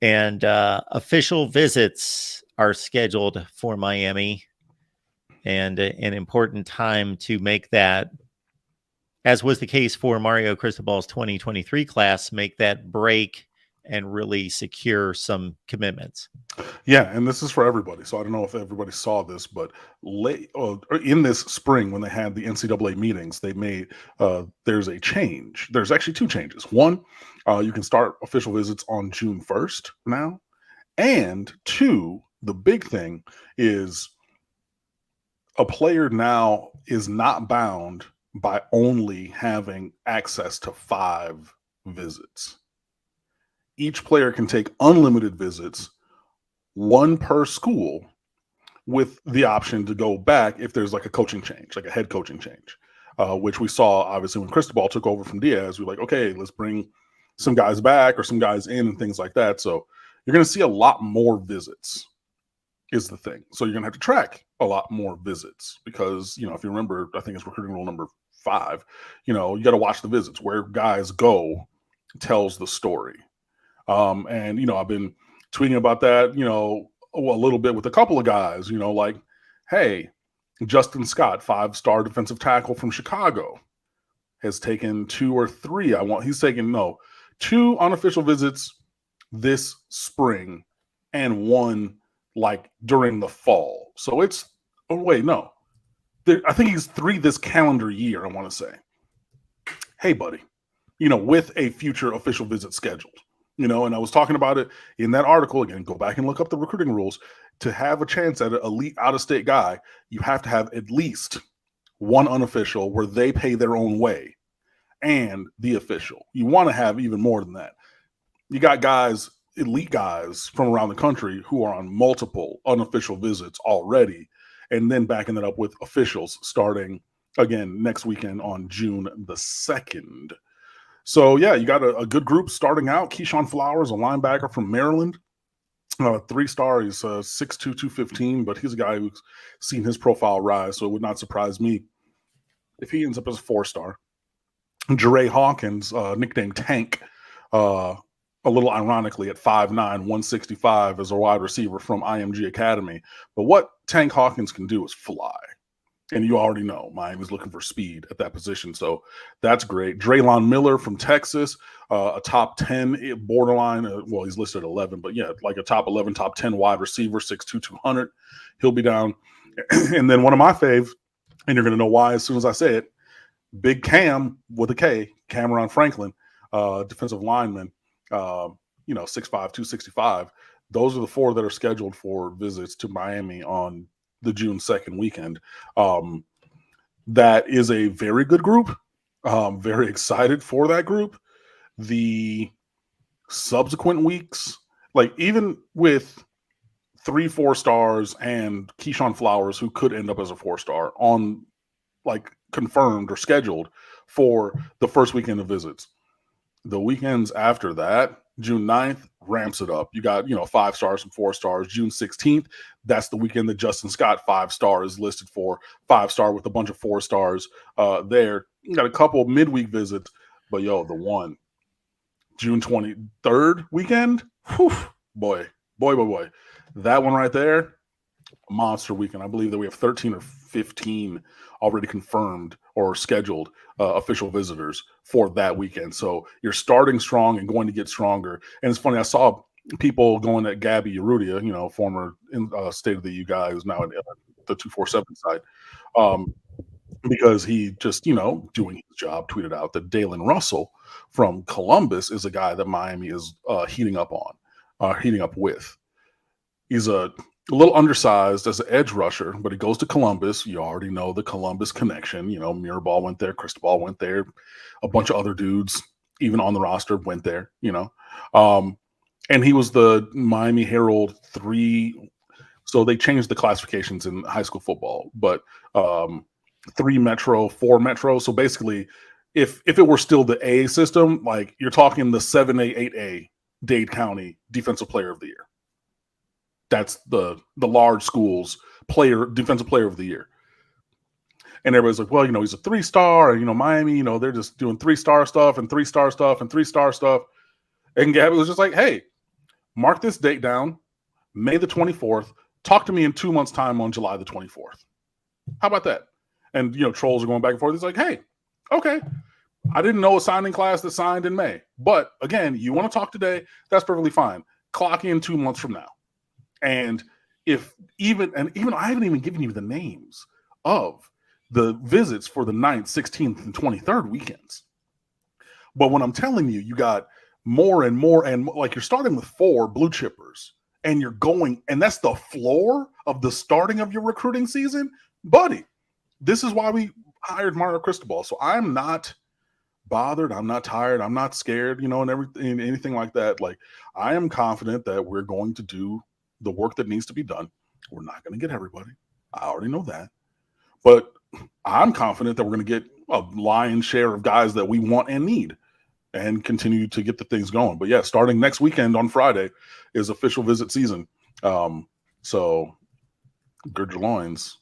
And official visits are scheduled for Miami, and an important time to make that, as was the case for Mario Cristobal's 2023 class, make that break and really secure some commitments. Yeah, and this is for everybody. So I don't know if everybody saw this, but in this spring when they had the NCAA meetings, they made there's a change. There's actually two changes. One, you can start official visits on June 1st now, and two, the big thing is a player now is not bound by only having access to 5 visits. Each player can take unlimited visits, 1 per school, with the option to go back if there's like a coaching change, like a head coaching change, which we saw obviously when Cristobal took over from Diaz. We're like, okay, let's bring some guys back or some guys in and things like that. So you're going to see a lot more visits is the thing. So you're going to have to track a lot more visits because, you know, if you remember, I think it's recruiting rule number 5, you know, you got to watch the visits. Where guys go tells the story. And, you know, I've been tweeting about that, you know, a little bit with a couple of guys, you know, like, hey, Justin Scott, 5-star defensive tackle from Chicago, has taken 2 or 3. He's taken 2 unofficial visits this spring and 1 like during the fall. So it's, I think he's 3 this calendar year, I want to say. Hey, buddy, you know, with a future official visit scheduled. You know, and I was talking about it in that article. Again, go back and look up the recruiting rules. To have a chance at an elite out-of-state guy, you have to have at least 1 unofficial where they pay their own way and the official. You want to have even more than that. You got guys, elite guys from around the country who are on multiple unofficial visits already, and then backing that up with officials starting, again, next weekend on June the 2nd. So, yeah, you got a good group starting out. Keyshawn Flowers, a linebacker from Maryland, 3-star. He's 6'2", 215, but he's a guy who's seen his profile rise, so it would not surprise me if he ends up as a 4-star. Jeray Hawkins, nicknamed Tank, a little ironically at 5'9", 165 as a wide receiver from IMG Academy. But what Tank Hawkins can do is fly. And you already know Miami's looking for speed at that position. So that's great. Draylon Miller from Texas, a top 10 borderline. Well, he's listed at 11, but yeah, like a top 11, top 10 wide receiver, 6'2", 200. He'll be down. And then one of my fave, and you're going to know why as soon as I say it, Big Cam with a K, Cameron Franklin, defensive lineman, 6'5", 265. Those are the 4 that are scheduled for visits to Miami on the June 2nd weekend. That is a very good group. Very excited for that group. The subsequent weeks, like even with 3 4-stars and Keyshawn Flowers, who could end up as a 4-star on like confirmed or scheduled for the first weekend of visits. The weekends after that, June 9th, ramps it up. You got, 5 stars and 4 stars. June 16th, that's the weekend that Justin Scott, 5-star, is listed for. 5-star with a bunch of 4 stars there. You got a couple midweek visits, but the one, June 23rd weekend, whew, boy. That one right there, monster weekend. I believe that we have 13 or 15 already confirmed or scheduled official visitors for that weekend. So you're starting strong and going to get stronger. And it's funny, I saw people going at Gabby Urrutia, former State of the U guy who's now at the 247 side, because he just, doing his job, tweeted out that Dalen Russell from Columbus is a guy that Miami is heating up with. He's a little undersized as an edge rusher, but he goes to Columbus. You already know the Columbus connection. Mirabal went there, Cristobal went there, a bunch of other dudes, even on the roster, went there, and he was the Miami Herald 3. So they changed the classifications in high school football, but 3 Metro, 4 Metro. So basically, if it were still the A system, like you're talking the 7A, 8A Dade County Defensive Player of the Year. That's the large schools defensive player of the year. And everybody's like, well, he's a 3-star, and Miami, they're just doing 3-star stuff and 3-star stuff and 3-star stuff. And Gabby was just like, hey, Mark this date down, May the 24th. Talk to me in 2 months' time on July the 24th. How about that? And, trolls are going back and forth. He's like, hey, okay, I didn't know a signing class that signed in May. But again, you want to talk today, that's perfectly fine. Clock in 2 months from now. And even I haven't even given you the names of the visits for the 9th, 16th, and 23rd weekends. But when I'm telling you, you got more and more, and like you're starting with 4 blue chippers, and you're going, and that's the floor of the starting of your recruiting season, buddy. This is why we hired Mario Cristobal. So I'm not bothered. I'm not tired. I'm not scared, and everything, anything like that. Like, I am confident that we're going to do the work that needs to be done. We're not going to get everybody. I already know that. But I'm confident that we're going to get a lion's share of guys that we want and need and continue to get the things going. But yeah, starting next weekend on Friday is official visit season. So gird your loins.